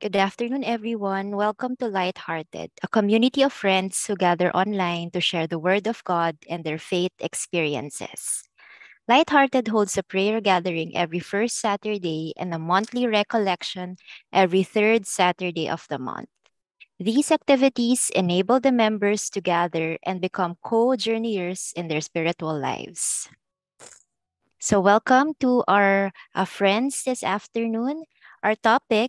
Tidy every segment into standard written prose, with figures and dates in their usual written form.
Good afternoon, everyone. Welcome to Lighthearted, a community of friends who gather online to share the Word of God and their faith experiences. Lighthearted holds a prayer gathering every first Saturday and a monthly recollection every third Saturday of the month. These activities enable the members to gather and become co journeyers in their spiritual lives. So, welcome to our friends this afternoon. Our topic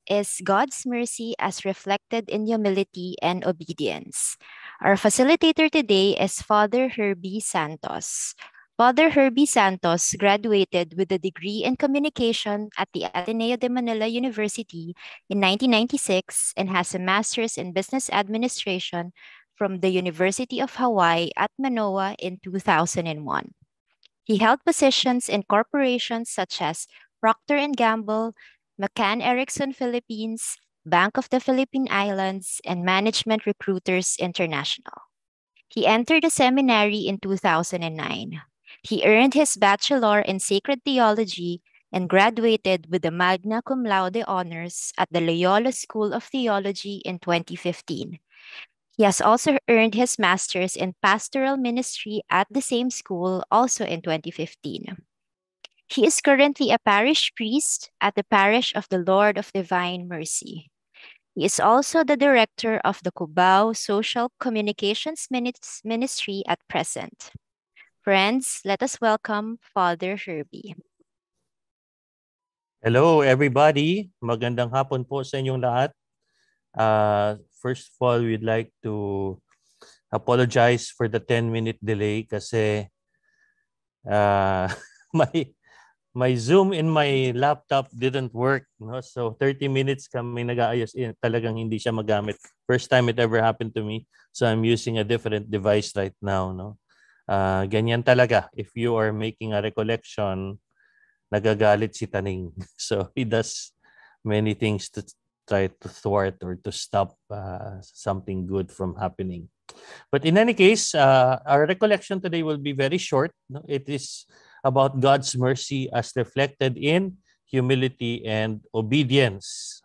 is God's mercy as reflected in humility and obedience. Our facilitator today is Father Herbie Santos. Father Herbie Santos graduated with a degree in communication at the Ateneo de Manila University in 1996 and has a master's in business administration from the University of Hawaii at Manoa in 2001. He held positions in corporations such as Procter& Gamble, McCann Erickson Philippines, Bank of the Philippine Islands, and Management Recruiters International. He entered the seminary in 2009. He earned his bachelor in sacred theology and graduated with the magna cum laude honors at the Loyola School of Theology in 2015. He has also earned his master's in pastoral ministry at the same school, also in 2015. He is currently a parish priest at the Parish of the Lord of Divine Mercy. He is also the director of the Cubao Social Communications Ministry at present. Friends, let us welcome Father Herbie. Hello everybody, magandang hapon po sa inyong lahat. First of all, we'd like to apologize for the 10-minute delay kasi my Zoom in my laptop didn't work. No? So 30 minutes kami nag-aayos. Talagang hindi siya magamit. First time it ever happened to me. So I'm using a different device right now. No? Ganyan talaga. If you are making a recollection, nagagalit si Taning. So he does many things to try to thwart or to stop something good from happening. But in any case, our recollection today will be very short. It is about God's mercy as reflected in humility and obedience.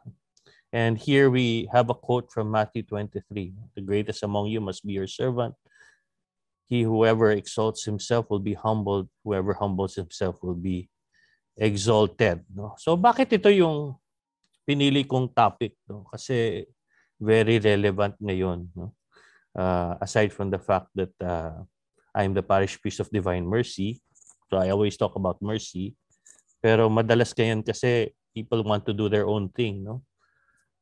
And here we have a quote from Matthew 23. The greatest among you must be your servant. Whoever exalts himself will be humbled. Whoever humbles himself will be exalted. No? So bakit ito yung pinili kong topic? No? Kasi very relevant ngayon. No? Aside from the fact that I'm the parish priest of Divine Mercy, so I always talk about mercy, pero madalas ganyan kasi people want to do their own thing. No?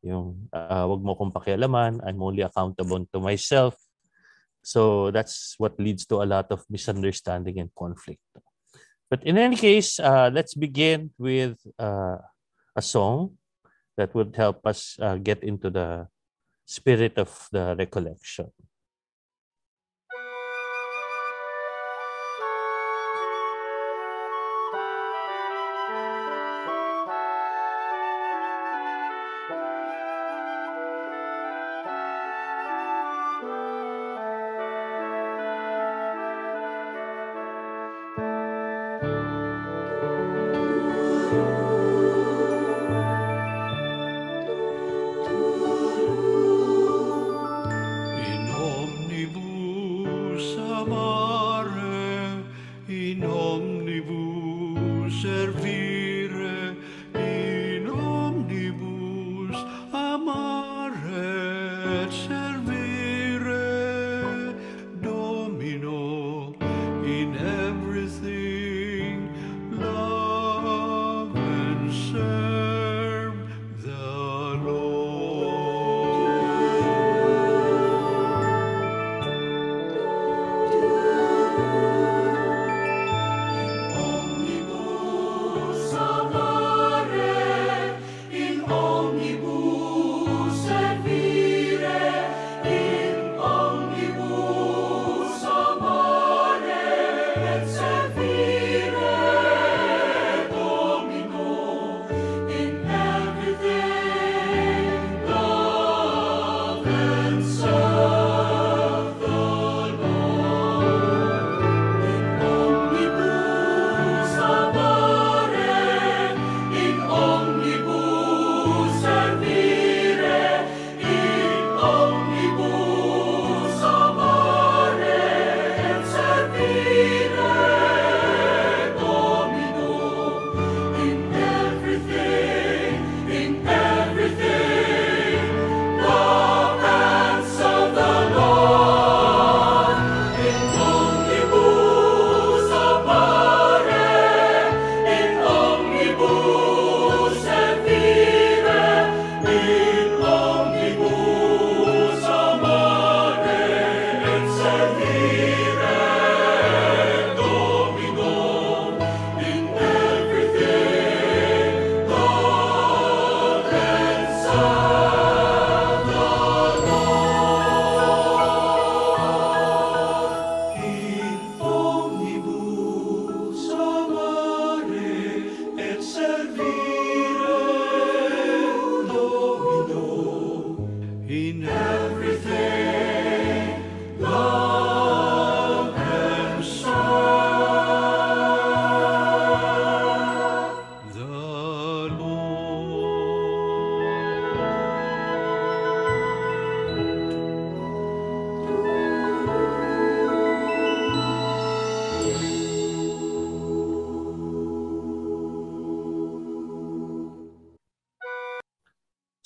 Yung wag mo kong pakialaman, I'm only accountable to myself. So that's what leads to a lot of misunderstanding and conflict. But in any case, let's begin with a song that would help us get into the spirit of the recollection.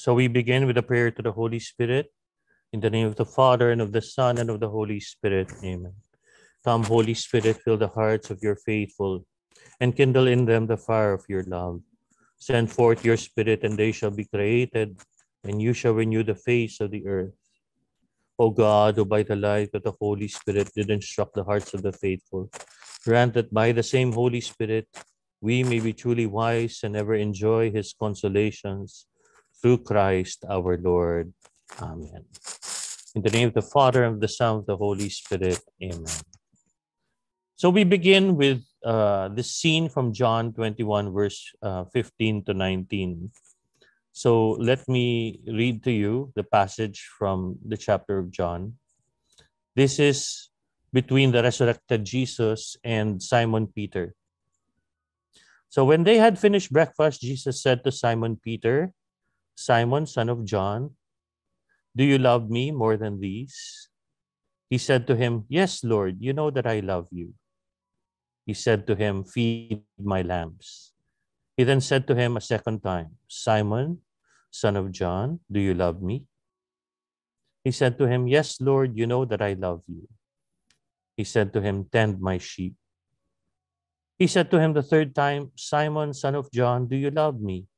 So we begin with a prayer to the Holy Spirit. In the name of the Father, and of the Son, and of the Holy Spirit. Amen. Come, Holy Spirit, fill the hearts of your faithful, and kindle in them the fire of your love. Send forth your Spirit, and they shall be created, and you shall renew the face of the earth. O God, who by the light of the Holy Spirit did instruct the hearts of the faithful, grant that by the same Holy Spirit we may be truly wise and ever enjoy his consolations through Christ our Lord. Amen. In the name of the Father, and of the Son, and of the Holy Spirit. Amen. So we begin with this scene from John 21, verse 15 to 19. So let me read to you the passage from the chapter of John. This is between the resurrected Jesus and Simon Peter. So when they had finished breakfast, Jesus said to Simon Peter, "Simon, son of John, do you love me more than these?" He said to him, "Yes, Lord, you know that I love you." He said to him, "Feed my lambs." He then said to him a second time, "Simon, son of John, do you love me?" He said to him, "Yes, Lord, you know that I love you." He said to him, "Tend my sheep." He said to him the third time, "Simon, son of John, do you love me?"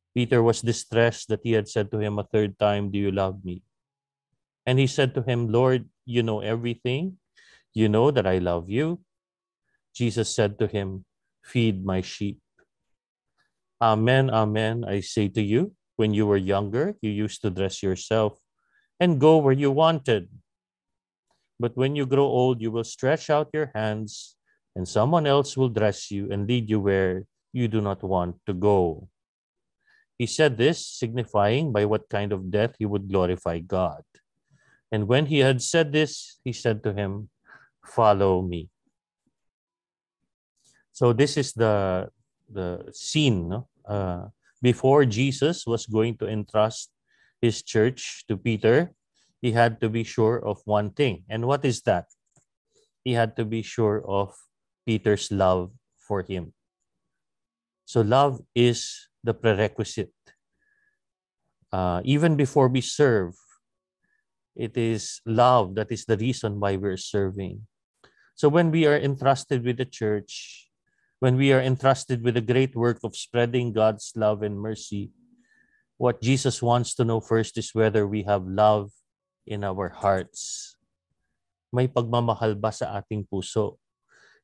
Peter was distressed that he had said to him a third time, "Do you love me?" And he said to him, "Lord, you know everything. You know that I love you." Jesus said to him, "Feed my sheep." Amen, amen, I say to you, when you were younger, you used to dress yourself and go where you wanted. But when you grow old, you will stretch out your hands, and someone else will dress you and lead you where you do not want to go. He said this, signifying by what kind of death he would glorify God. And when he had said this, he said to him, "Follow me." So this is the scene, no? Before Jesus was going to entrust his church to Peter, he had to be sure of one thing. And what is that? He had to be sure of Peter's love for him. So love is the prerequisite. Even before we serve, it is love that is the reason why we're serving. So when we are entrusted with the church, when we are entrusted with the great work of spreading God's love and mercy, what Jesus wants to know first is whether we have love in our hearts. May pagmamahal ba sa ating puso?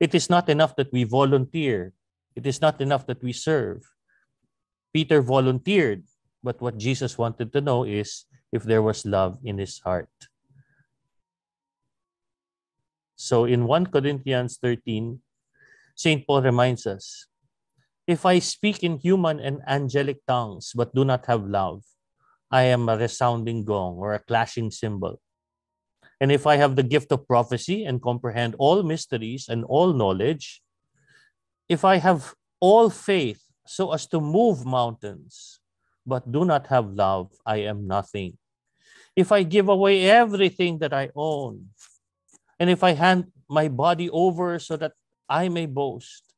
It is not enough that we volunteer. It is not enough that we serve. Peter volunteered, but what Jesus wanted to know is if there was love in his heart. So in 1 Corinthians 13, St. Paul reminds us, "If I speak in human and angelic tongues but do not have love, I am a resounding gong or a clashing cymbal. And if I have the gift of prophecy and comprehend all mysteries and all knowledge, if I have all faith so as to move mountains, but do not have love, I am nothing. If I give away everything that I own, and if I hand my body over so that I may boast,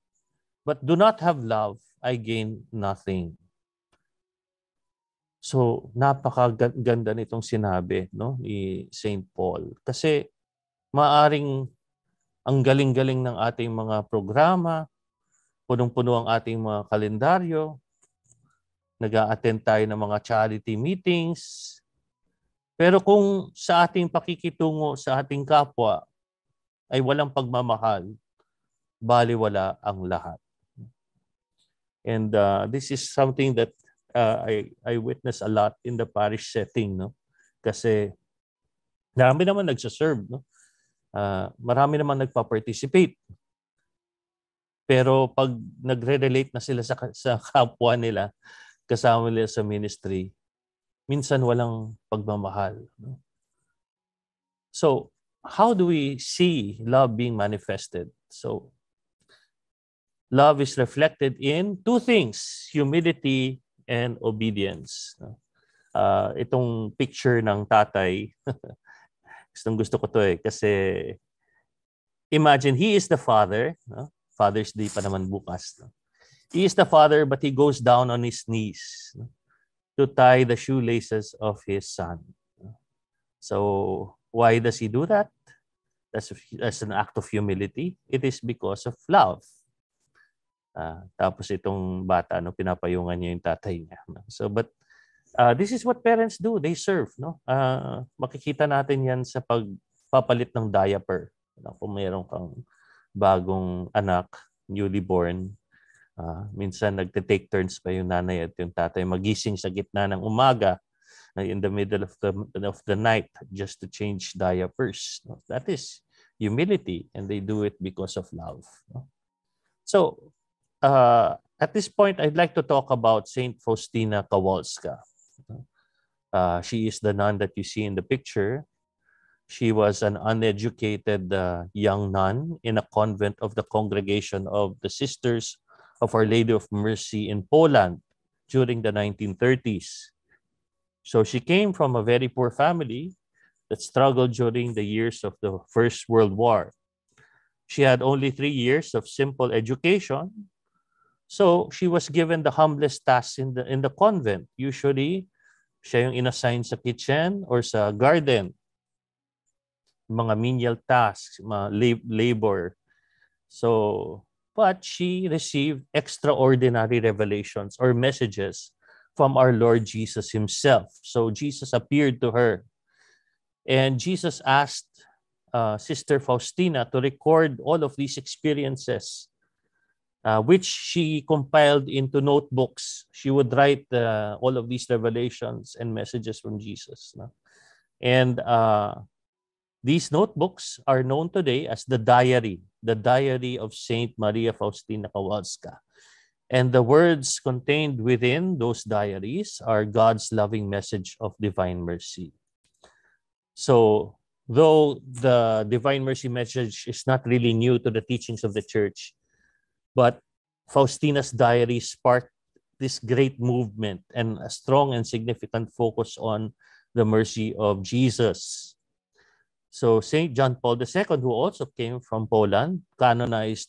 but do not have love, I gain nothing." So, napakaganda nitong sinabi, no, ni St. Paul. Kasi maaring ang galing-galing ng ating mga programa, punong-puno ang ating mga kalendaryo, nag-a-attend tayo ng mga charity meetings, pero kung sa ating pakikitungo sa ating kapwa ay walang pagmamahal, baliwala ang lahat. And this is something that I witness a lot in the parish setting, no? Kasi marami naman nagsaserve, no? Marami naman nagpa-participate. Pero pag nagre-relate na sila sa kapwa nila, kasama nila sa ministry, minsan walang pagmamahal, no? So, how do we see love being manifested? So, love is reflected in two things, humility and obedience. Itong picture ng tatay, gusto ko to kasi imagine he is the father, no? Father's Day pa naman bukas. No? He is the father but he goes down on his knees. No? to tie the shoelaces of his son. So why does he do that? As an act of humility. It is because of love. Tapos itong bata, pinapayungan niya yung tatay niya. So, but this is what parents do. They serve. No? Makikita natin yan sa pagpapalit ng diaper. Kung mayroon kang bagong anak, newly born, minsan nagte-take turns pa yung nanay at yung tatay magising sa gitna ng umaga, in the middle of the night, just to change diapers. That is humility, and they do it because of love. So, at this point, I'd like to talk about Saint Faustina Kowalska. She is the nun that you see in the picture. She was an uneducated young nun in a convent of the Congregation of the Sisters of Our Lady of Mercy in Poland during the 1930s. So she came from a very poor family that struggled during the years of the First World War. She had only 3 years of simple education. So she was given the humblest tasks in the convent. Usually, siya yung inassign sa kitchen or sa garden. Mga menial tasks, mga labor. So, but she received extraordinary revelations or messages from our Lord Jesus himself. So Jesus appeared to her. And Jesus asked Sister Faustina to record all of these experiences, which she compiled into notebooks. She would write all of these revelations and messages from Jesus. And these notebooks are known today as the diary of Saint Maria Faustina Kowalska. And the words contained within those diaries are God's loving message of divine mercy. So, though the divine mercy message is not really new to the teachings of the church, but Faustina's diary sparked this great movement and a strong and significant focus on the mercy of Jesus. So St. John Paul II, who also came from Poland, canonized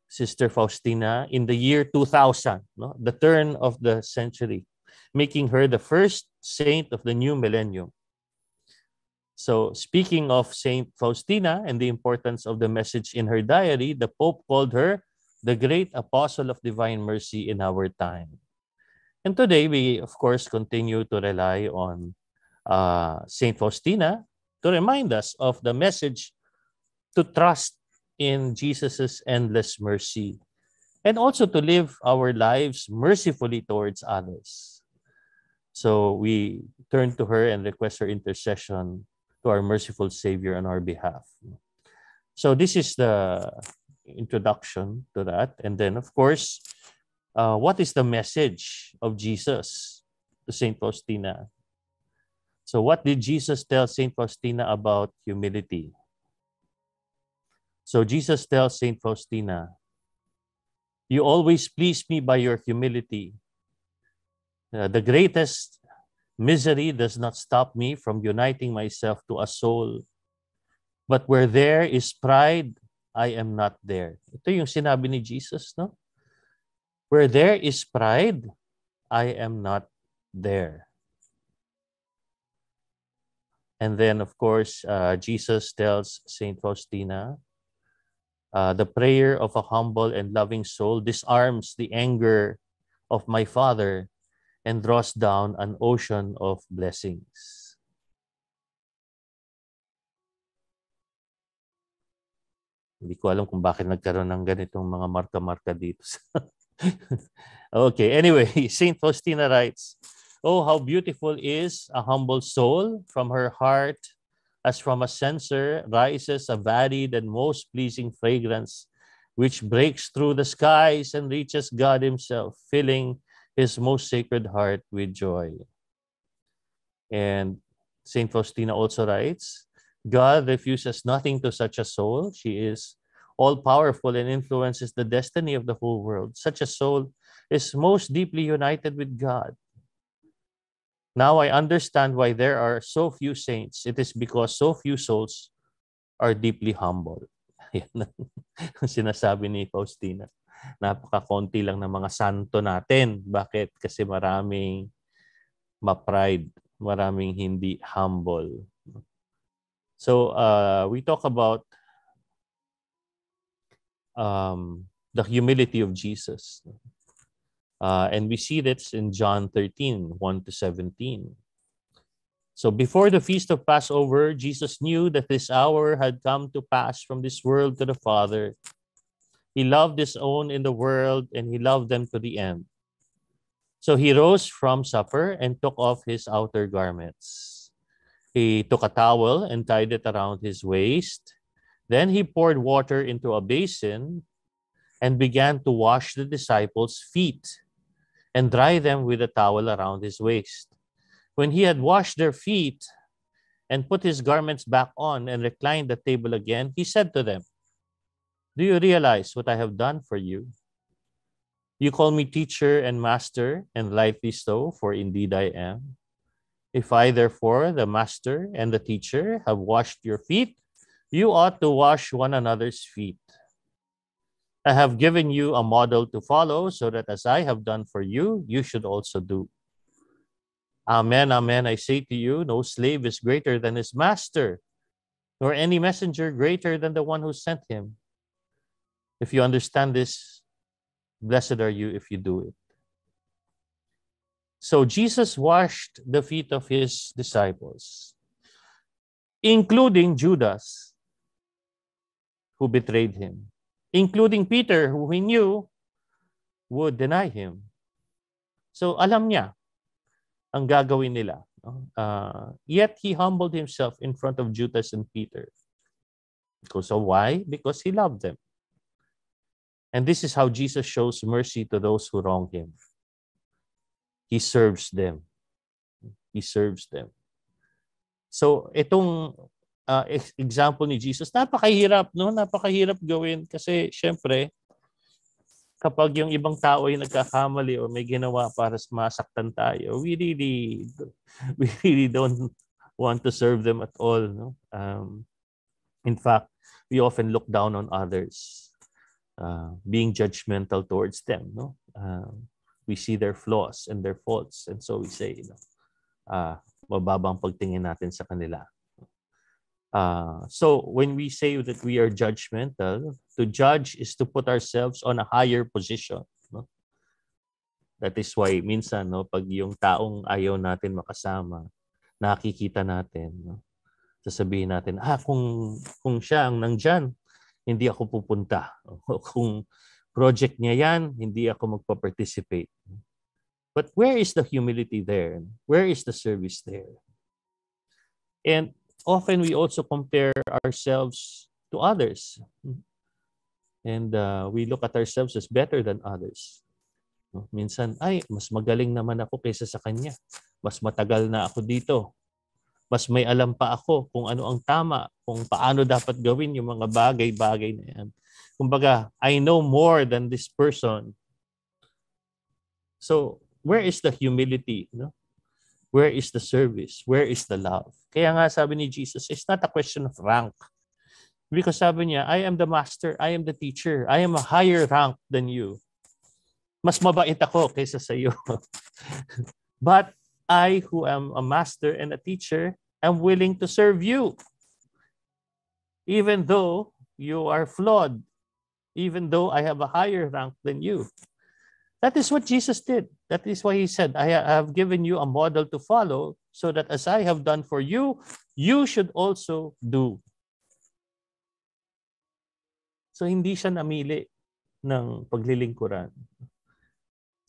Sister Faustina in the year 2000, the turn of the century, making her the first saint of the new millennium. So speaking of Saint Faustina and the importance of the message in her diary, the Pope called her the great apostle of divine mercy in our time. And today we, of course, continue to rely on Saint Faustina to remind us of the message to trust in Jesus's endless mercy and also to live our lives mercifully towards others. So we turn to her and request her intercession to our merciful Savior on our behalf. So this is the introduction to that. And then, of course, what is the message of Jesus to Saint Faustina? So what did Jesus tell Saint Faustina about humility? So Jesus tells Saint Faustina, "You always please me by your humility. The greatest misery does not stop me from uniting myself to a soul. But where there is pride, I am not there." Ito yung sinabi ni Jesus, no? Where there is pride, I am not there. And then, of course, Jesus tells Saint Faustina, the prayer of a humble and loving soul disarms the anger of my Father and draws down an ocean of blessings. Hindi ko alam kung bakit nagkaroon ng ganitong mga marka-marka dito. Okay, anyway, Saint Faustina writes, "Oh, how beautiful is a humble soul! From her heart, as from a censer, rises a varied and most pleasing fragrance, which breaks through the skies and reaches God himself, filling his most sacred heart with joy." And Saint Faustina also writes, "God refuses nothing to such a soul. She is all-powerful and influences the destiny of the whole world. Such a soul is most deeply united with God. Now I understand why there are so few saints. It is because so few souls are deeply humble." Yan ang sinasabi ni Faustina. Napaka-konti lang ng mga santo natin. Bakit? Kasi maraming ma-pride, maraming hindi humble. So we talk about the humility of Jesus. And we see this in John 13, 1-17. So before the feast of Passover, Jesus knew that his hour had come to pass from this world to the Father. He loved his own in the world, and he loved them to the end. So he rose from supper and took off his outer garments. He took a towel and tied it around his waist. Then he poured water into a basin and began to wash the disciples' feet and dry them with a towel around his waist. When he had washed their feet and put his garments back on and reclined at table again, he said to them, "Do you realize what I have done for you? You call me teacher and master, and rightly so, for indeed I am. If I, therefore, the master and the teacher, have washed your feet, you ought to wash one another's feet. I have given you a model to follow, so that as I have done for you, you should also do. Amen, amen, I say to you, no slave is greater than his master, nor any messenger greater than the one who sent him. If you understand this, blessed are you if you do it." So Jesus washed the feet of his disciples, including Judas, who betrayed him, including Peter, who he knew would deny him. So alam niya ang gagawin nila. Yet he humbled himself in front of Judas and Peter. So why? Because he loved them. And this is how Jesus shows mercy to those who wrong him. He serves them. He serves them. So itong example ni Jesus, napakahirap, no? Napakahirap gawin kasi syempre, kapag yung ibang tao ay nagkakamali o may ginawa para masaktan tayo, we really don't want to serve them at all, no? In fact, we often look down on others, being judgmental towards them, no? We see their flaws and their faults, and so we say, mababang pagtingin natin sa kanila. So when we say that we are judgmental, to judge is to put ourselves on a higher position. No? That is why minsan, no, pag yung taong ayaw natin makasama, nakikita natin, no, sasabihin natin, kung siya ang nandyan, hindi ako pupunta. Kung project niya yan, hindi ako magpa-participate. But where is the humility there? Where is the service there? And often we also compare ourselves to others. And we look at ourselves as better than others. Minsan, mas magaling naman ako kaysa sa kanya. Mas matagal na ako dito. Mas may alam pa ako kung ano ang tama, kung paano dapat gawin yung mga bagay-bagay na yan. Kumbaga, I know more than this person. So, where is the humility? No? Where is the service? Where is the love? Kaya nga sabi ni Jesus, it's not a question of rank. Because sabi niya, I am the master, I am the teacher, I am a higher rank than you. Mas mabait ako kaysa sa iyo. But I, who am a master and a teacher, am willing to serve you. Even though you are flawed, even though I have a higher rank than you. That is what Jesus did. That is why he said, I have given you a model to follow, so that as I have done for you, you should also do. So hindi siya namili ng paglilingkuran.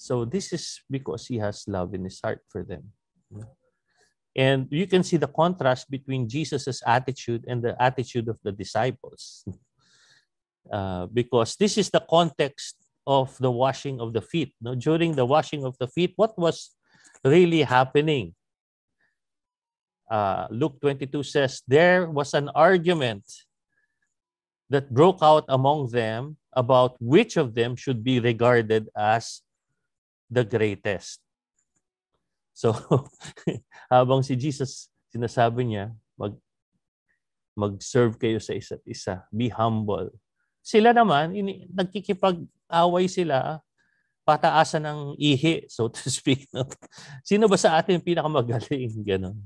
So this is because he has love in his heart for them. And you can see the contrast between Jesus's attitude and the attitude of the disciples. Because this is the context of the washing of the feet. No? During the washing of the feet, what was really happening? Luke 22 says, there was an argument that broke out among them about which of them should be regarded as the greatest. So, habang si Jesus, sinasabi niya, mag-serve kayo sa isa't isa. Be humble. Sila naman, nagkikipag-away sila pataasan ng ihi, so to speak. No? Sino ba sa atin pinakamagaling? Ganon.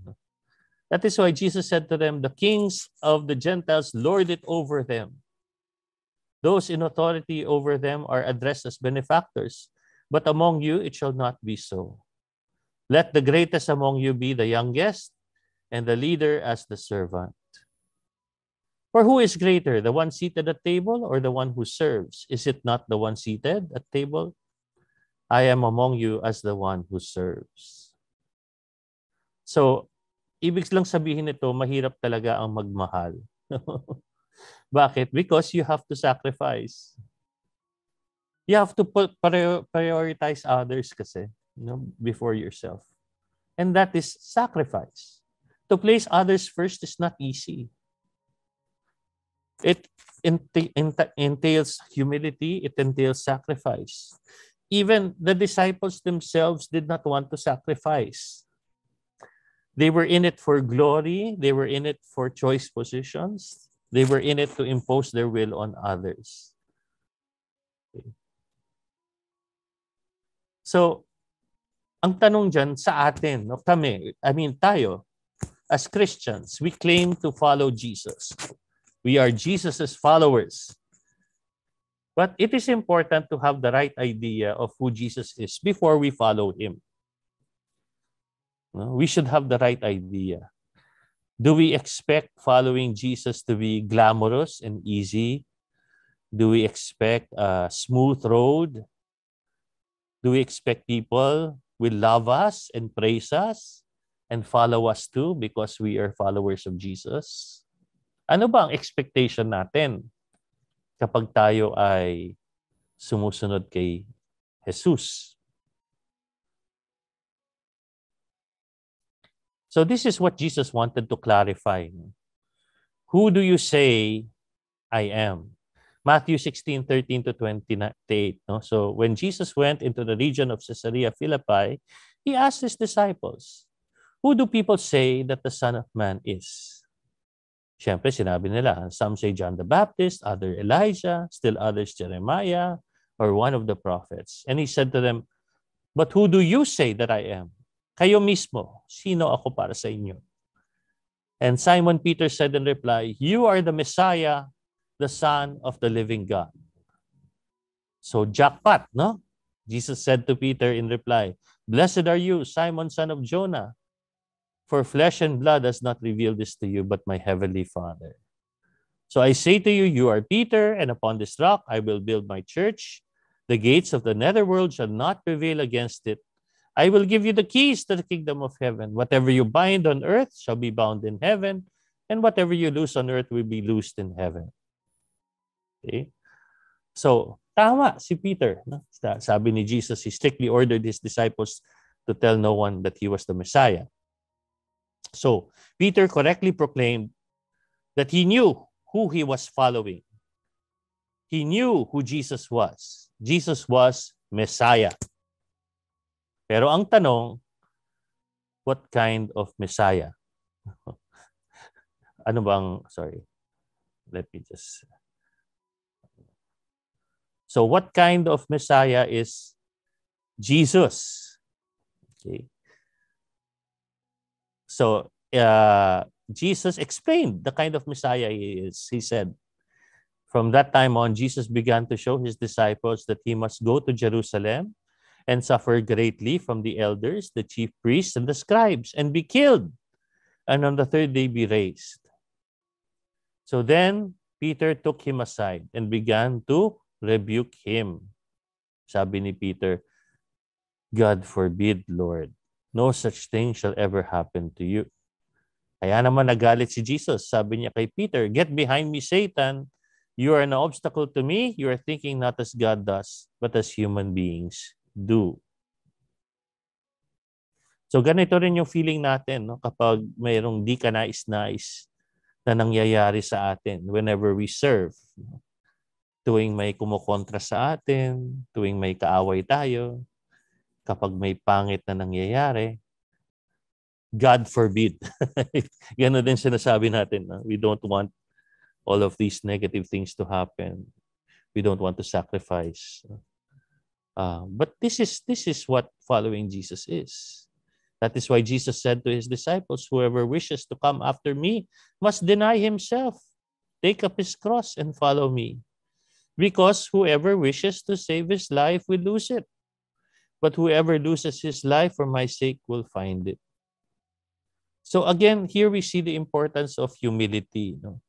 That is why Jesus said to them, the kings of the Gentiles lord it over them. Those in authority over them are addressed as benefactors, but among you it shall not be so. Let the greatest among you be the youngest, and the leader as the servant. For who is greater, the one seated at table or the one who serves? Is it not the one seated at table? I am among you as the one who serves. So, ibig lang sabihin nito, mahirap talaga ang magmahal. Bakit? Because you have to sacrifice. You have to prioritize others kasi, before yourself. And that is sacrifice. To place others first is not easy. It entails humility. It entails sacrifice. Even the disciples themselves did not want to sacrifice. They were in it for glory. They were in it for choice positions. They were in it to impose their will on others. Okay. So, ang tanong dyan sa atin, tayo, as Christians, we claim to follow Jesus. We are Jesus's followers. But it is important to have the right idea of who Jesus is before we follow him. We should have the right idea. Do we expect following Jesus to be glamorous and easy? Do we expect a smooth road? Do we expect people will love us and praise us and follow us too because we are followers of Jesus? Ano ba ang expectation natin kapag tayo ay sumusunod kay Jesus? So this is what Jesus wanted to clarify. Who do you say I am? Matthew 16:13 to 28. No? So when Jesus went into the region of Caesarea Philippi, he asked his disciples, who do people say that the Son of Man is? Siyempre, sinabi nila, some say John the Baptist, other Elijah, still others Jeremiah, or one of the prophets. And he said to them, but who do you say that I am? Kayo mismo, sino ako para sa inyo? And Simon Peter said in reply, you are the Messiah, the Son of the living God. So jackpot, no? Jesus said to Peter in reply, blessed are you, Simon, son of Jonah, for flesh and blood has not revealed this to you, but my heavenly Father. So I say to you, you are Peter, and upon this rock I will build my church. The gates of the netherworld shall not prevail against it. I will give you the keys to the kingdom of heaven. Whatever you bind on earth shall be bound in heaven, and whatever you loose on earth will be loosed in heaven. Okay? So, tama si Peter. No? Sabi ni Jesus, he strictly ordered his disciples to tell no one that he was the Messiah. So, Peter correctly proclaimed that he knew who he was following. He knew who Jesus was. Jesus was Messiah. Pero ang tanong, what kind of Messiah? So what kind of Messiah is Jesus? Okay. So Jesus explained the kind of Messiah he is. He said, from that time on, Jesus began to show his disciples that he must go to Jerusalem and suffer greatly from the elders, the chief priests, and the scribes, and be killed, and on the third day be raised. So then Peter took him aside and began to rebuke him. Sabi ni Peter, God forbid, Lord, no such thing shall ever happen to you. Kaya naman nagalit si Jesus. Sabi niya kay Peter, get behind me, Satan. You are an obstacle to me. You are thinking not as God does, but as human beings do. So ganito rin yung feeling natin, no? Kapag mayroong di ka nais-nais na nangyayari sa atin whenever we serve. Tuwing may kumukontra sa atin, tuwing may kaaway tayo, kapag may pangit na nangyayari, God forbid. Gano'n din sinasabi natin. No? We don't want all of these negative things to happen. We don't want to sacrifice But this is what following Jesus is. That is why Jesus said to his disciples, whoever wishes to come after me must deny himself, take up his cross, and follow me. Because whoever wishes to save his life will lose it. But whoever loses his life for my sake will find it. So again, here we see the importance of humility. No?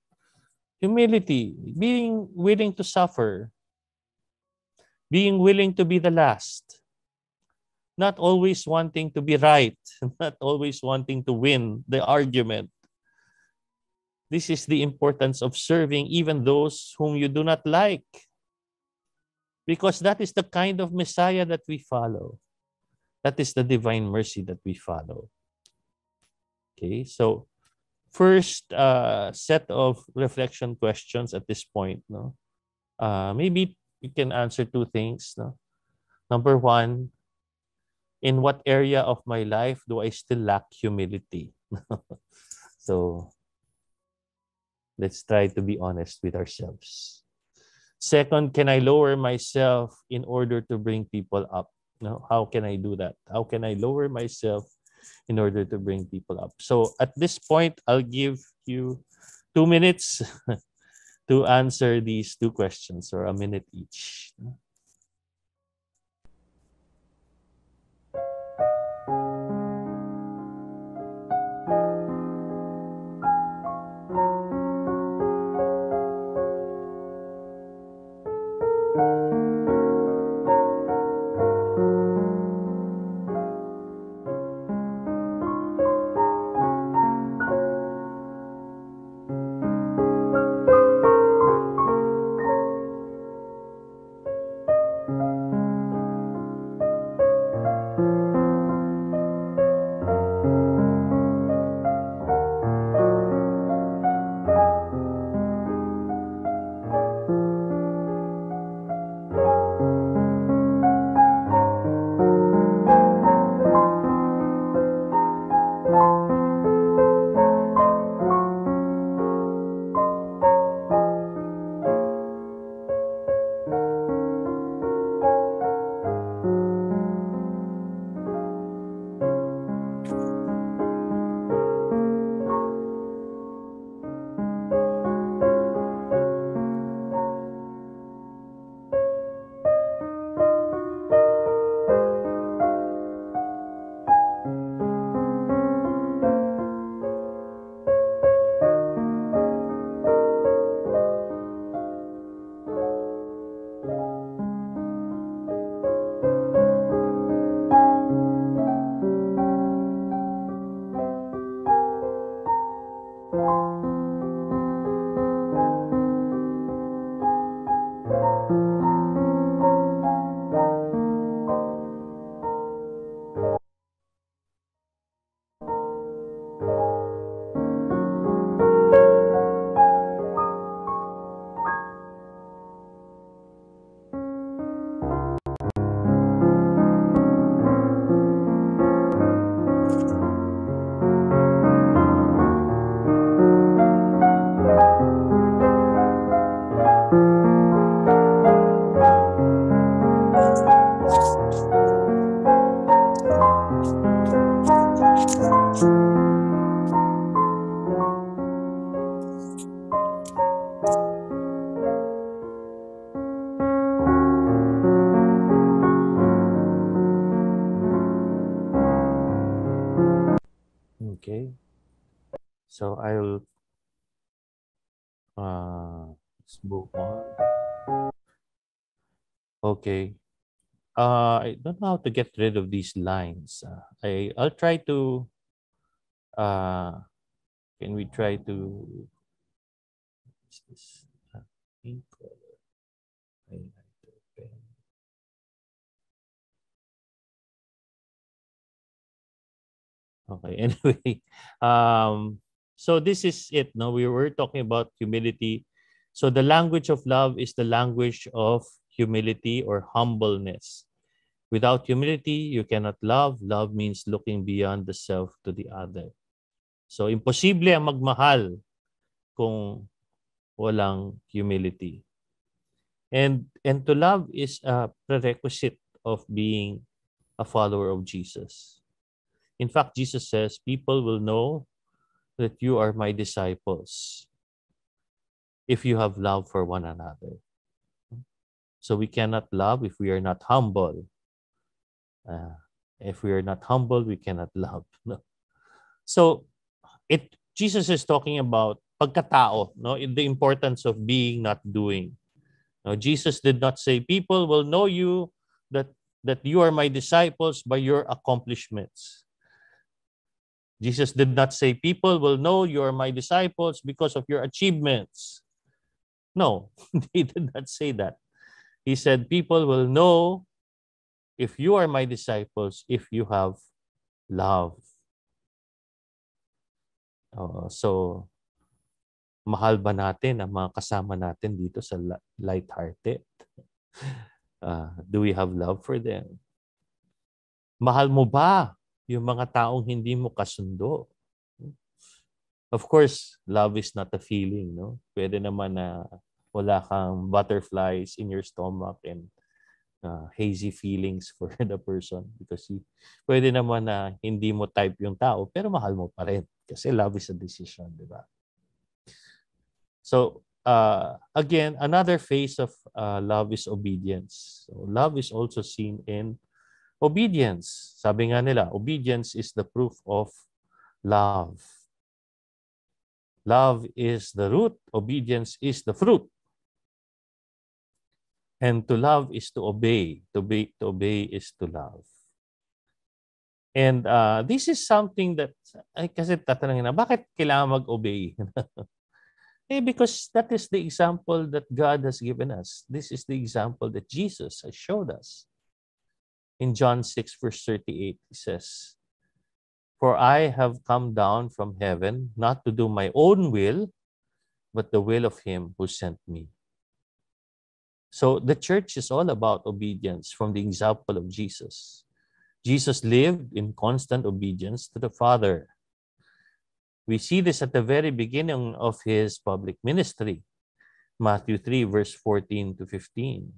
Humility, being willing to suffer, being willing to be the last, not always wanting to be right, not always wanting to win the argument. This is the importance of serving even those whom you do not like, because that is the kind of Messiah that we follow. That is the divine mercy that we follow. Okay, so first set of reflection questions at this point. No, maybe you can answer two things. No, number one, in what area of my life do I still lack humility? So let's try to be honest with ourselves. Second, can I lower myself in order to bring people up? No, how can I do that? How can I lower myself in order to bring people up? So at this point, I'll give you 2 minutes to answer these two questions, or a minute each. Okay. So I'll let's move on. Okay. I don't know how to get rid of these lines. I'll try to can we try to what's this? Ink color, highlighter, pen. Okay. Anyway, so this is it. No, we were talking about humility. So the language of love is the language of humility or humbleness. Without humility, you cannot love. Love means looking beyond the self to the other. So imposible ang magmahal kung walang humility. And to love is a prerequisite of being a follower of Jesus. In fact, Jesus says, people will know that you are my disciples if you have love for one another. So we cannot love if we are not humble. If we are not humble, we cannot love. No? So Jesus is talking about pagkatao, no? The importance of being, not doing. Now, Jesus did not say, people will know you that you are my disciples by your accomplishments. Jesus did not say, people will know you are my disciples because of your achievements. No, he did not say that. He said, people will know if you are my disciples if you have love. So, mahal ba natin ang mga kasama natin dito sa Lighthearted? Do we have love for them? Mahal mo ba yung mga taong hindi mo kasundo? Of course, love is not a feeling, no? Pwede naman na wala kang butterflies in your stomach and hazy feelings for the person because pwede naman na hindi mo type yung tao pero mahal mo pa rin kasi love is a decision, di ba? So, again, another phase of love is obedience. So, love is also seen in obedience. Sabi nga nila, obedience is the proof of love. Love is the root, obedience is the fruit. And to love is to obey. To obey is to love. And this is something that, kasi tatanungin na, bakit kailangan mag-obey? Because that is the example that God has given us. This is the example that Jesus has showed us. In John 6, verse 38, he says, for I have come down from heaven, not to do my own will, but the will of him who sent me. So the church is all about obedience from the example of Jesus. Jesus lived in constant obedience to the Father. We see this at the very beginning of his public ministry. Matthew 3, verse 14 to 15.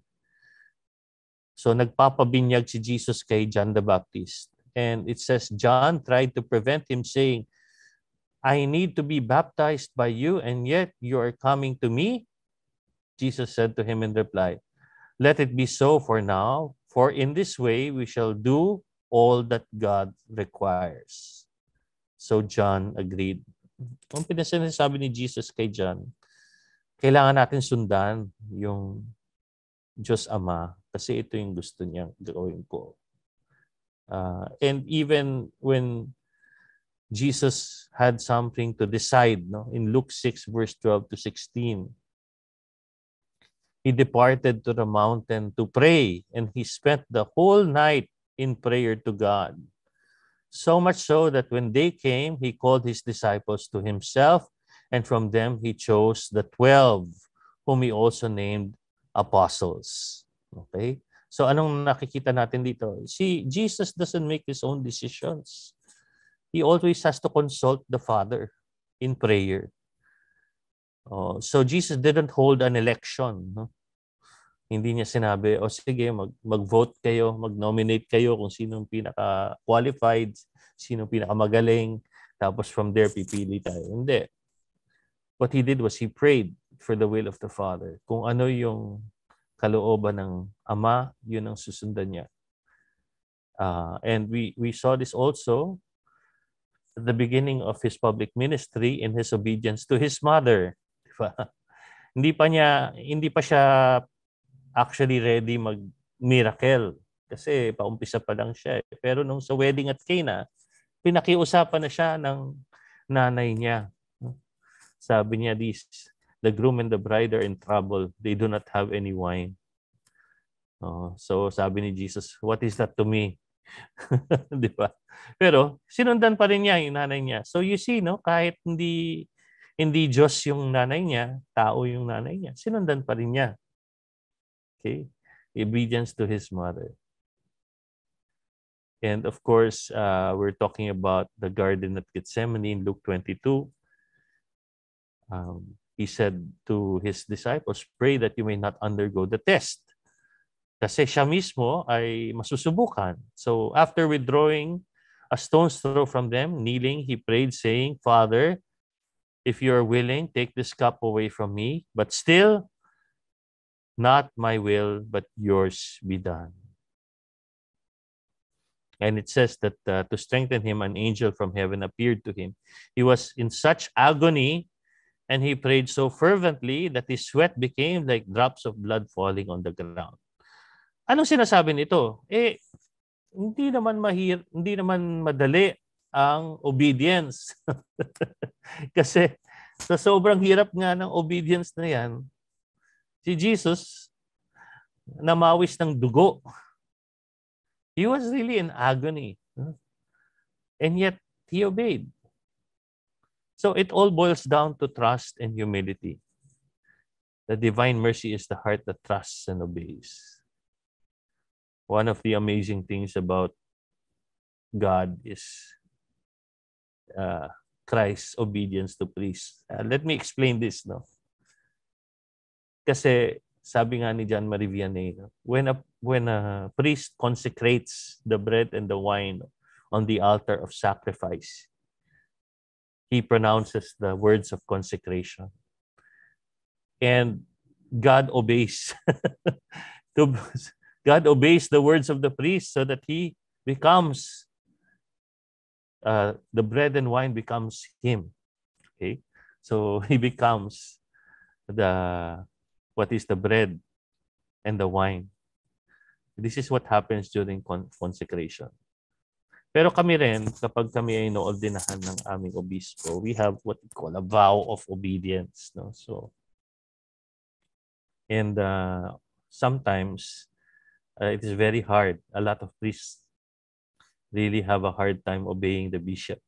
So nagpapabinyag si Jesus kay John the Baptist. And it says, John tried to prevent him saying, I need to be baptized by you, and yet you are coming to me? Jesus said to him in reply, let it be so for now, for in this way we shall do all that God requires. So John agreed. Kung pinasabi ni Jesus kay John, kailangan natin sundan yung Diyos Ama kasi ito yung gusto niyang gawin ko. And even when Jesus had something to decide, no, in Luke 6, verse 12 to 16, he departed to the mountain to pray, and he spent the whole night in prayer to God. So much so that when day came, he called his disciples to himself, and from them he chose the 12, whom he also named apostles. Okay? So anong nakikita natin dito? See, Jesus doesn't make his own decisions. He always has to consult the Father in prayer. So Jesus didn't hold an election. No? Hindi niya sinabi, sige, mag-vote kayo, mag-nominate kayo kung sinong pinaka-qualified, sinong pinaka-magaling, tapos from there, pipili tayo. Hindi. What he did was he prayed for the will of the Father. Kung ano yung kalooban ng Ama, yun ang susundan niya. And we saw this also at the beginning of his public ministry in his obedience to his mother. Diba? Hindi pa siya actually ready mag-miracle kasi paumpisa pa lang siya. Pero nung sa wedding at Cana, pinakiusapan na siya ng nanay niya. Sabi niya, the groom and the bride are in trouble. They do not have any wine. So sabi ni Jesus, what is that to me? Di ba? Pero sinundan pa rin niya yung nanay niya. So you see, no, kahit hindi Diyos yung nanay niya, tao yung nanay niya, sinundan pa rin niya. Okay? Obedience to his mother. And of course, we're talking about the garden at Gethsemane in Luke 22. He said to his disciples, pray that you may not undergo the test. Kasi siya mismo ay masusubukan. So after withdrawing a stone's throw from them, kneeling, he prayed, saying, Father, if you are willing, take this cup away from me, but still not my will, but yours be done. And it says that to strengthen him, an angel from heaven appeared to him. He was in such agony and he prayed so fervently that his sweat became like drops of blood falling on the ground. Anong sinasabi nito? Hindi naman madali ang obedience. Kasi sa sobrang hirap nga ng obedience na yan, si Jesus namawis ng dugo. He was really in agony. And yet, he obeyed. So it all boils down to trust and humility. The divine mercy is the heart that trusts and obeys. One of the amazing things about God is Christ's obedience to priests. Let me explain this, no? Kasi sabi nga ni John Marie Vianney, no? when a priest consecrates the bread and the wine on the altar of sacrifice, he pronounces the words of consecration. And God obeys. God obeys the words of the priest so that he becomes, the bread and wine becomes him. Okay? So he becomes what is the bread and the wine. This is what happens during consecration. Pero kami rin, kapag kami ay noordinahan ng aming obispo, we have what we call a vow of obedience. No? So, and sometimes it is very hard. A lot of priests really have a hard time obeying the bishop.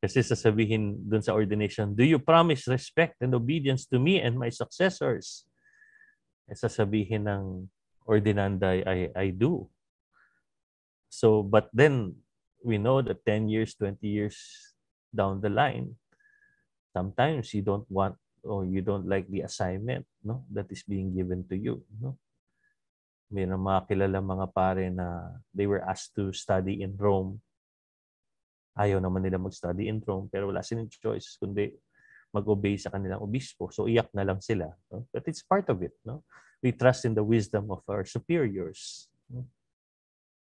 Kasi sasabihin dun sa ordination, do you promise respect and obedience to me and my successors? Sasabihin ng ordinanda, I do. So, but then we know that 10 years, 20 years down the line, sometimes you don't want or you don't like the assignment, no, that is being given to you, no. May mga kilala mga pare na they were asked to study in Rome. Ayaw naman nila mag-study in Rome, pero wala silang choice kundi mag-obey sa kanilang obispo. So iyak na lang sila, no? But it's part of it, no. We trust in the wisdom of our superiors. No?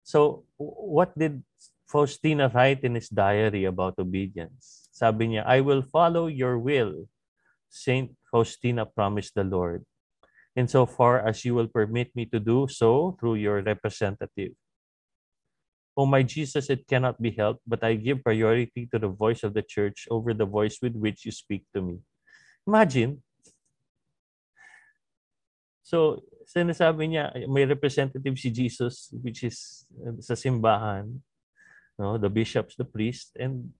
So, what did Faustina write in his diary about obedience? Sabi niya, I will follow your will, Saint Faustina promised the Lord, insofar as you will permit me to do so through your representative. O my Jesus, it cannot be helped, but I give priority to the voice of the church over the voice with which you speak to me. Imagine. So, sinasabi niya, may representative si Jesus, which is sa simbahan, no, the bishops, the priest, and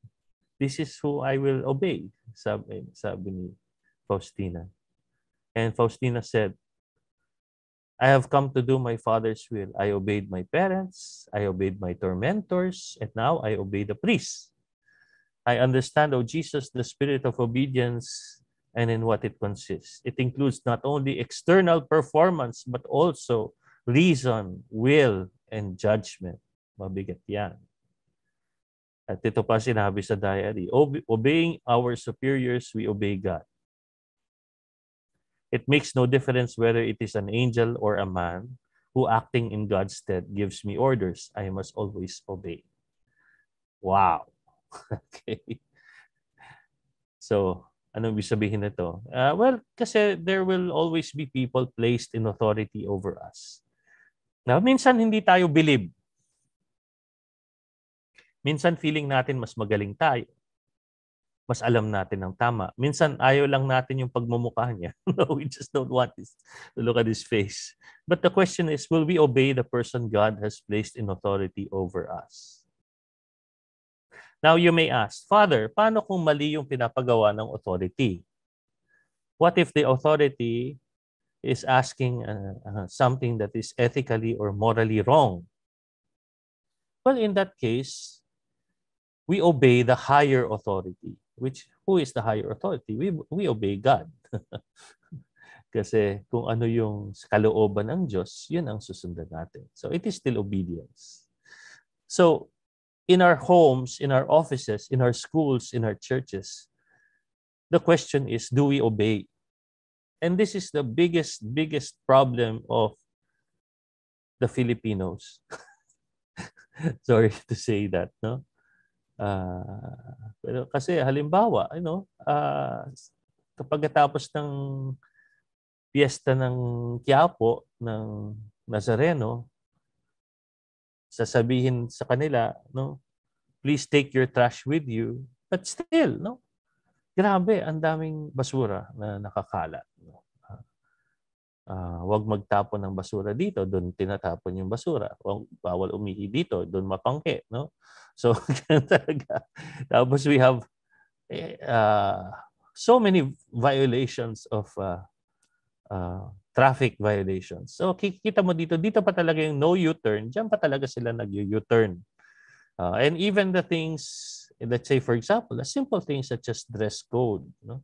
this is who I will obey, sabi ni Faustina. And Faustina said, I have come to do my Father's will. I obeyed my parents, I obeyed my tormentors, and now I obey the priests. I understand, O Jesus, the spirit of obedience and in what it consists. It includes not only external performance, but also reason, will, and judgment. Mabigat yan. At ito pa sinabi sa diary, obeying our superiors, we obey God. It makes no difference whether it is an angel or a man who acting in God's stead gives me orders. I must always obey. Wow. Okay. So, anong ibig sabihin nito? Well, kasi there will always be people placed in authority over us. Now, minsan hindi tayo believe. Minsan feeling natin mas magaling tayo. Mas alam natin ang tama. Minsan ayaw lang natin yung pagmumukha niya. No, we just don't want to look at his face. But the question is, will we obey the person God has placed in authority over us? Now you may ask, Father, paano kung mali yung pinapagawa ng authority? What if the authority is asking something that is ethically or morally wrong? Well, in that case, we obey the higher authority. Who is the higher authority? We obey God. Kasi kung ano yung kalooban ng Diyos, yun ang susundan natin. So it is still obedience. So in our homes, in our offices, in our schools, in our churches, the question is, do we obey? And this is the biggest problem of the Filipinos. Sorry to say that, no? Pero kasi halimbawa, kapag tapos ng piyesta ng Quiapo, ng Nazareno, sasabihin sa kanila, no, please take your trash with you. But still, no, grabe, ang daming basura na nakakalat. No? Wag magtapon ng basura dito, doon tinatapon yung basura. Bawal umihi dito, doon mapangke. No? So, talaga. Tapos we have so many violations of traffic violations. So, kikita mo dito pa talaga yung no U-turn. Diyan pa talaga sila nag-U-turn. And even the things, let's say, for example, the simple things such as dress code. No?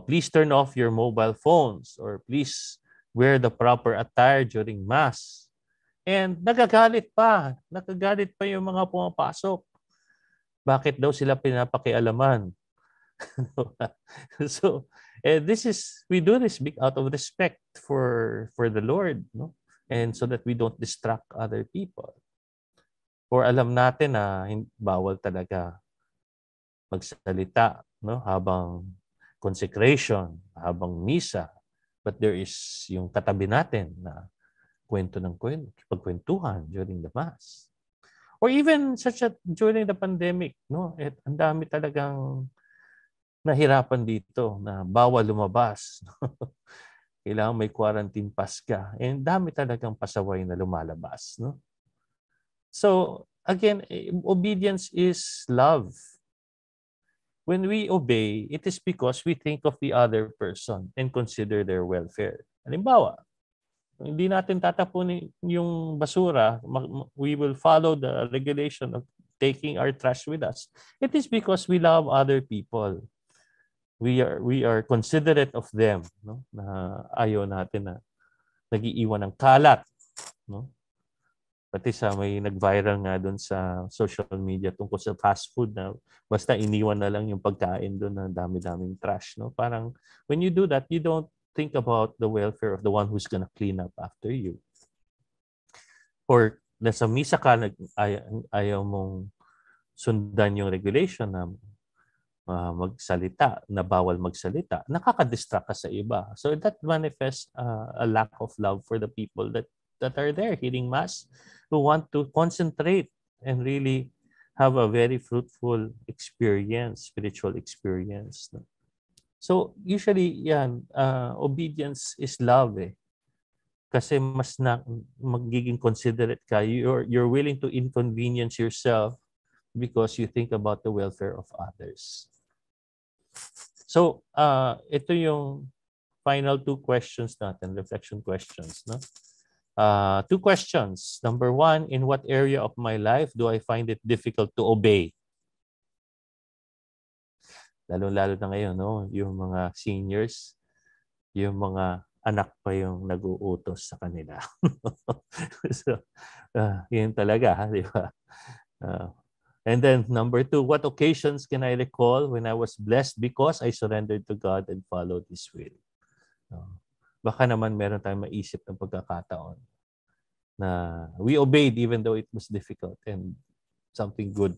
Please turn off your mobile phones or please wear the proper attire during Mass. And nagagalit pa yung mga pumapasok. Bakit daw sila pinapakialaman? So, we do this out of respect for the Lord, no? And so that we don't distract other people. Or alam natin na bawal talaga magsalita, no? Habang consecration, habang misa. But there is yung katabi natin na pagkwentuhan during the Mass. Or even during the pandemic, no? Ang dami talagang nahirapan dito na bawal lumabas. Kailangan may quarantine pass ka. And dami talagang pasaway na lumalabas. No? So, again, obedience is love. When we obey, it is because we think of the other person and consider their welfare. Halimbawa, hindi natin tatapunin yung basura, we will follow the regulation of taking our trash with us. It is because we love other people. We are considerate of them, no? Na ayaw natin na nagiiwan ng kalat, no? Pati may nag-viral nga doon sa social media tungkol sa fast food na basta iniwan na lang yung pagkain doon na dami-daming trash, no? Parang when you do that, you don't think about the welfare of the one who's gonna clean up after you. Or nasa misa ka, ayaw mong sundan yung regulation na magsalita, na bawal magsalita, nakaka-distract ka sa iba. So that manifests a lack of love for the people that are there hearing Mass, who want to concentrate and really have a very fruitful experience, spiritual experience. So usually, obedience is love eh. Kasi mas magiging considerate ka. You're willing to inconvenience yourself because you think about the welfare of others. So, ito yung final two questions natin, reflection questions. No? Two questions. Number one, in what area of my life do I find it difficult to obey? Lalo-lalo na ngayon, no? Yung mga seniors, yung mga anak pa yung nag-uutos sa kanila. So, yun talaga, di ba? And then number two, what occasions can I recall when I was blessed because I surrendered to God and followed His will? Baka naman meron tayong maisip ng pagkakataon na we obeyed even though it was difficult and something good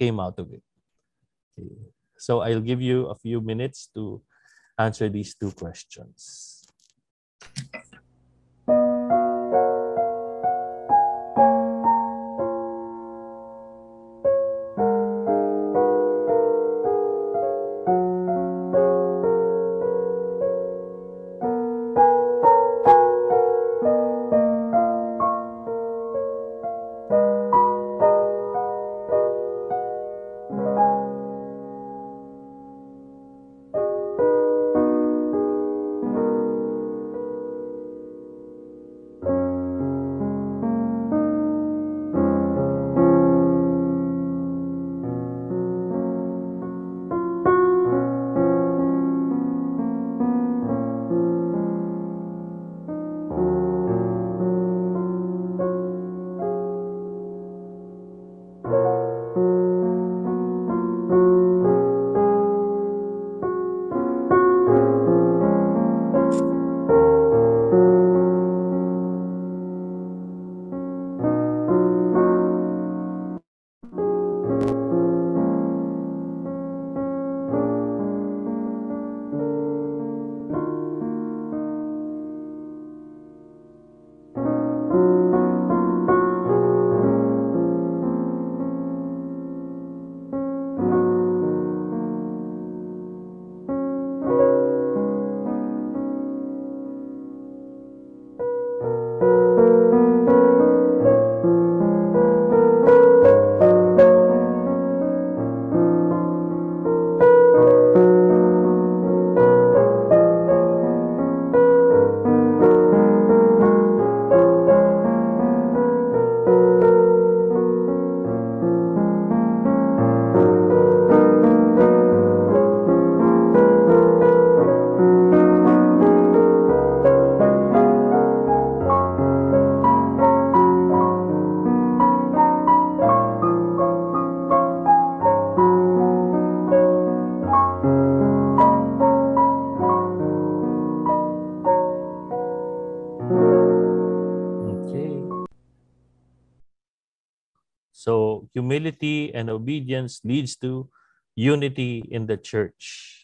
came out of it. Okay. So I'll give you a few minutes to answer these two questions. humility and obedience leads to unity in the church.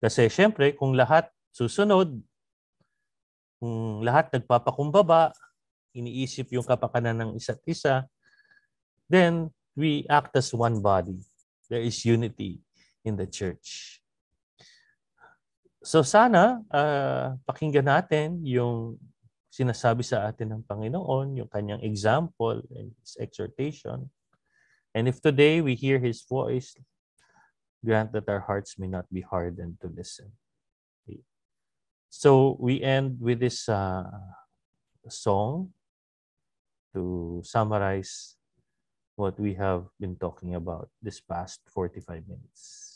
Kasi syempre, kung lahat susunod, kung lahat nagpapakumbaba, iniisip yung kapakanan ng isa't isa, then we act as one body. There is unity in the church. So sana, pakinggan natin yung sinasabi sa atin ng Panginoon, yung kanyang example and his exhortation. And if today we hear his voice, grant that our hearts may not be hardened to listen. Okay. So we end with this song to summarize what we have been talking about this past 45 minutes.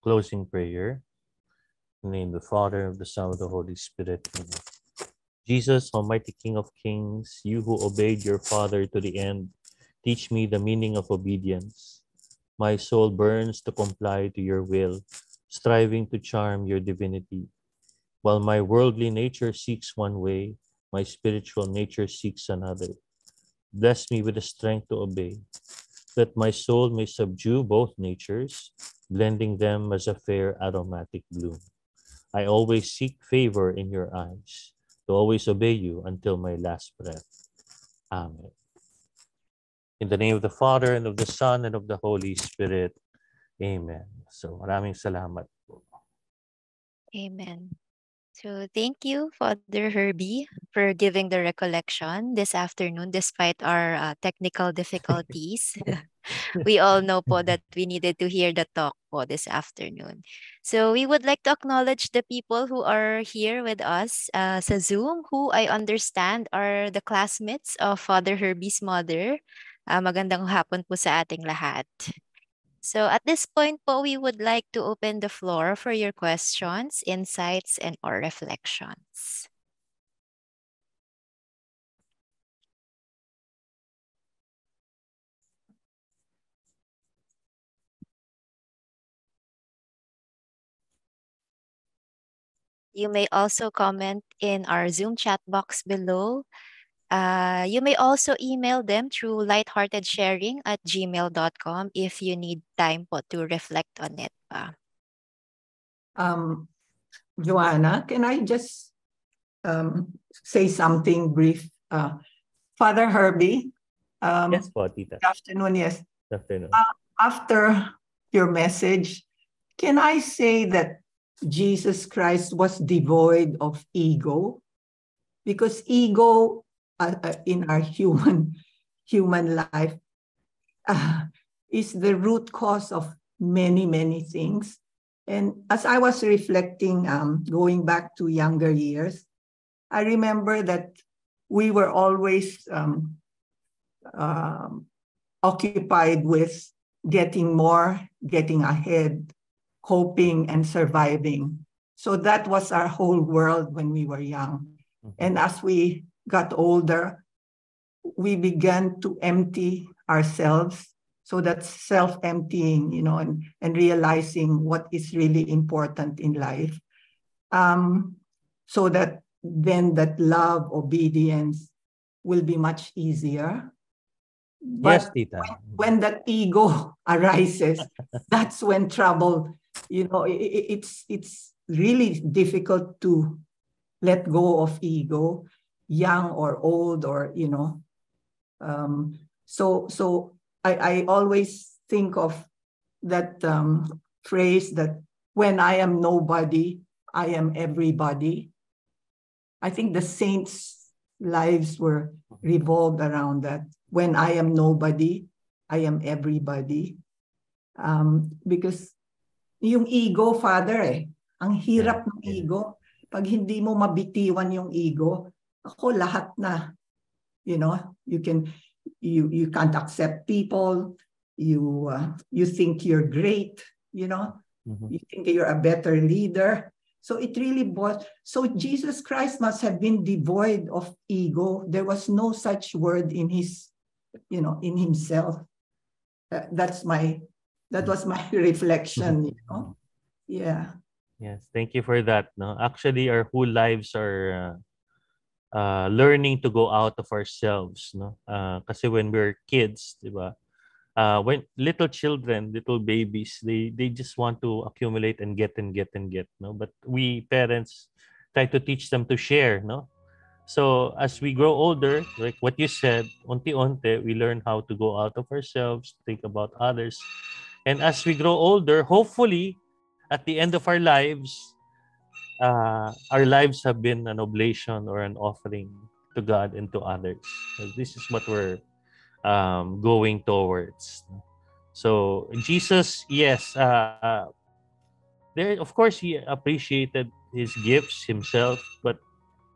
Closing prayer. In the name of the Father, of the Son, of the Holy Spirit. Amen. Jesus, Almighty King of Kings, you who obeyed your Father to the end, teach me the meaning of obedience. My soul burns to comply to your will, striving to charm your divinity. While my worldly nature seeks one way, my spiritual nature seeks another. Bless me with the strength to obey, that my soul may subdue both natures, blending them as a fair aromatic bloom. I always seek favor in your eyes, to always obey you until my last breath. Amen. In the name of the Father, and of the Son, and of the Holy Spirit. Amen. So maraming salamat po. Amen. So thank you, Father Herbie, for giving the recollection this afternoon despite our technical difficulties. We all know po that we needed to hear the talk po this afternoon. So we would like to acknowledge the people who are here with us sa Zoom, who I understand are the classmates of Father Herbie's mother. Magandang hapon po sa ating lahat. So at this point po, we would like to open the floor for your questions, insights, and or reflections. You may also comment in our Zoom chat box below. You may also email them through lightheartedsharing@gmail.com if you need time po to reflect on it pa. Joanna, can I just say something brief? Father Herbie, Yes po, Tita. good afternoon, yes. Good afternoon. After your message, can I say that Jesus Christ was devoid of ego? Because ego in our human life is the root cause of many, many things. And as I was reflecting, going back to younger years, I remember that we were always occupied with getting more, getting ahead, coping and surviving. So that was our whole world when we were young. And as we got older, we began to empty ourselves. So that's self-emptying, and realizing what is really important in life. So that then that love, obedience will be much easier. Yes, But Tita. when that ego arises, that's when trouble, it's really difficult to let go of ego, young or old, or so I always think of that phrase that when I am nobody, I am everybody. I think the saints' lives were revolved around that. When I am nobody, I am everybody. Because yung ego, Father, ang hirap ng ego. Pag hindi mo mabitiwan yung ego, ako lahat na. You can't accept people. You think you're great. You think you're a better leader. So it really was. So Jesus Christ must have been devoid of ego. There was no such word in in himself. That was my reflection. Yeah. Yes, thank you for that. No, actually, our whole lives are learning to go out of ourselves. No, kasi when we're kids, diba? When little children, little babies, they just want to accumulate and get. No, but we parents try to teach them to share. No, so as we grow older, like what you said, unti-unti, we learn how to go out of ourselves, think about others, and as we grow older, hopefully, at the end of our lives have been an oblation or an offering to God and to others. So this is what we're going towards. So Jesus, yes, there of course he appreciated his gifts himself, but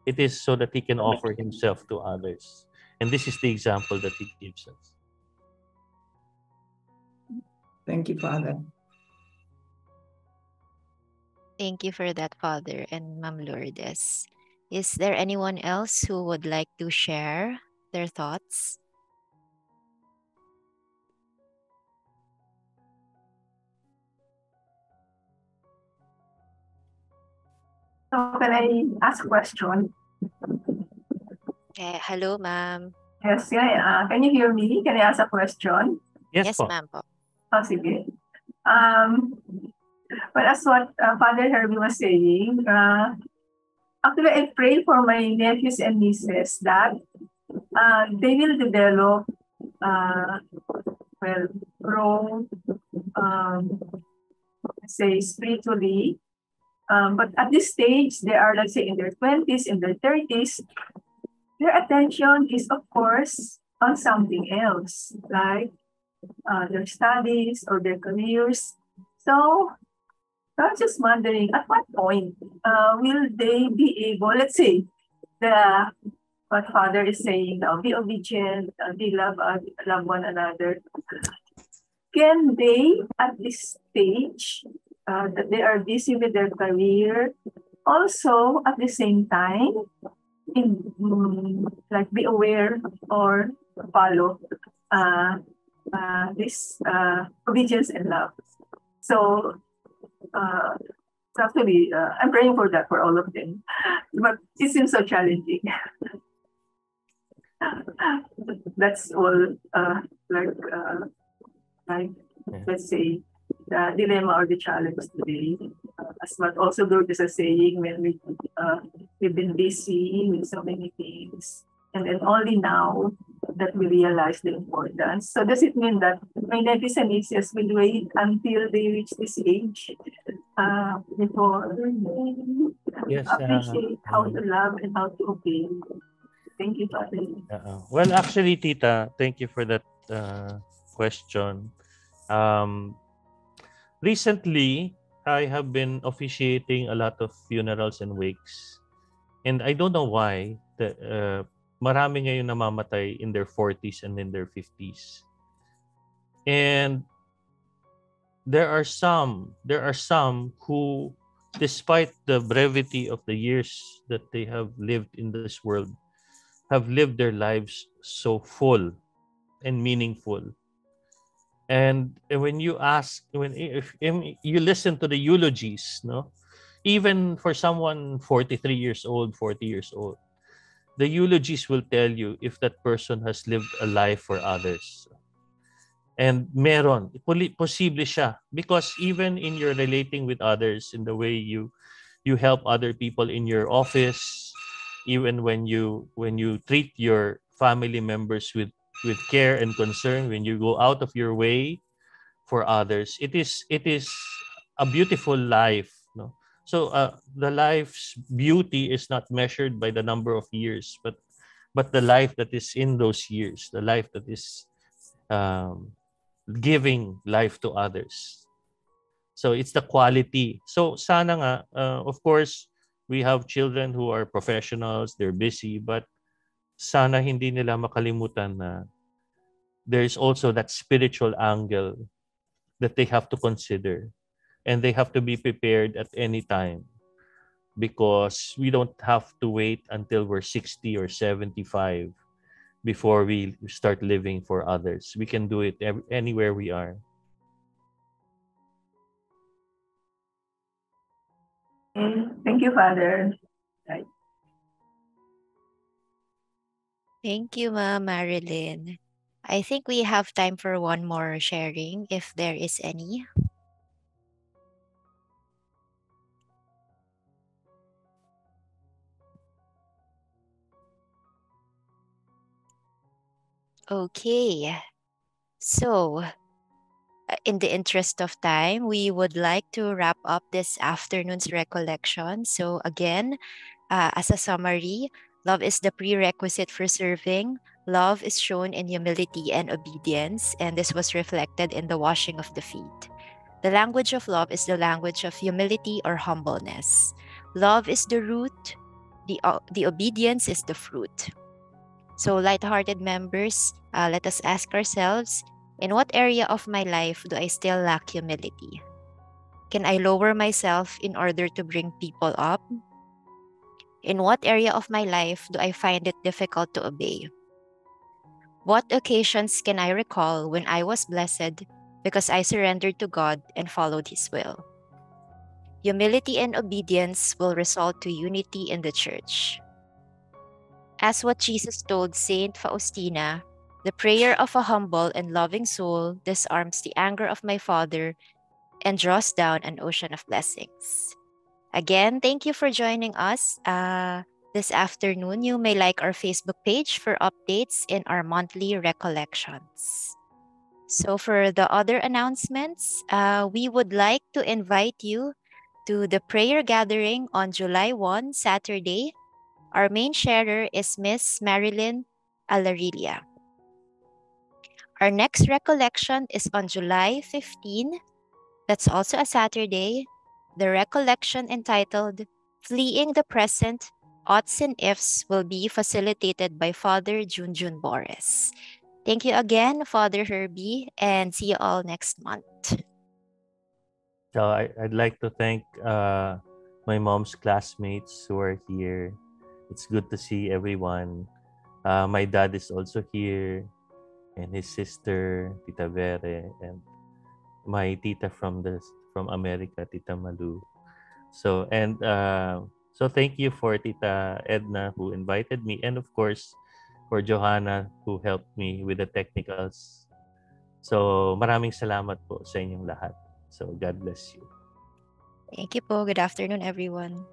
it is so that he can offer himself to others, and this is the example that he gives us. Thank you, Father. Thank you for that, Father and Ma'am Lourdes. Is there anyone else who would like to share their thoughts? So can I ask a question? Hello, ma'am. Yes, can you hear me? Can I ask a question? Yes, po. Ma'am po. Sige. But as what Father Herbie was saying, actually I pray for my nephews and nieces that they will develop, well, grow, say spiritually. But at this stage, they are, let's say, in their 20s, in their 30s, their attention is, of course, on something else, like their studies or their careers. So I was just wondering, at what point will they be able, let's say, what Father is saying now, be obedient, be love one another. Can they, at this stage, that they are busy with their career, also at the same time, like be aware or follow this obedience and love. So actually, I'm praying for that for all of them, but it seems so challenging. That's all. Let's say the dilemma or the challenge today. As what also Lord is saying, when we've been busy with so many things, and then only now that we realize the importance. So does it mean that my nephews and nieces will wait until they reach this age before Yes. appreciate how to love and how to obey? Thank you, Father. Well, actually, Tita, thank you for that question. Recently, I have been officiating a lot of funerals and wakes. And I don't know why. Marami ngayon namamatay in their 40s and in their 50s. And there are some who, despite the brevity of the years that they have lived in this world, have lived their lives so full and meaningful. And when you if you listen to the eulogies, no, even for someone 43 years old, 40 years old, the eulogies will tell you if that person has lived a life for others. And meron, posible siya. Because even in your relating with others, in the way you help other people in your office, even when you treat your family members with care and concern, when you go out of your way for others, it is a beautiful life, no? So the life's beauty is not measured by the number of years, but the life that is in those years, the life that is giving life to others. So it's the quality. So sana nga, of course, we have children who are professionals, they're busy, but sana hindi nila makalimutan na there's also that spiritual angle that they have to consider, and they have to be prepared at any time, because we don't have to wait until we're 60 or 75 before we start living for others. We can do it anywhere we are. Thank you, Father. Right. Thank you, Ma Marilyn. I think we have time for one more sharing, if there is any. Okay. So, in the interest of time, we would like to wrap up this afternoon's recollection. So, again, as a summary, love is the prerequisite for serving. Love is shown in humility and obedience, and this was reflected in the washing of the feet. The language of love is the language of humility or humbleness. Love is the root, the obedience is the fruit. So, light-hearted members, let us ask ourselves, in what area of my life do I still lack humility? Can I lower myself in order to bring people up? In what area of my life do I find it difficult to obey? What occasions can I recall when I was blessed because I surrendered to God and followed His will? Humility and obedience will result to unity in the church. As what Jesus told Saint Faustina, the prayer of a humble and loving soul disarms the anger of my Father and draws down an ocean of blessings. Again, thank you for joining us this afternoon. You may like our Facebook page for updates in our monthly recollections. So, for the other announcements, we would like to invite you to the prayer gathering on July 1, Saturday. Our main sharer is Miss Marilyn Alarilia. Our next recollection is on July 15. That's also a Saturday. The recollection entitled Fleeing the Present, Oughts and Ifs will be facilitated by Father Junjun Boris. Thank you again, Father Herbie, and see you all next month. So I'd like to thank my mom's classmates who are here. It's good to see everyone. My dad is also here, and his sister, Tita Vere, and my tita from America, Tita Malu. So thank you for Tita Edna who invited me, and of course for Johanna who helped me with the technicals. So maraming salamat po sa inyong lahat. So God bless you. Thank you po. Good afternoon, everyone.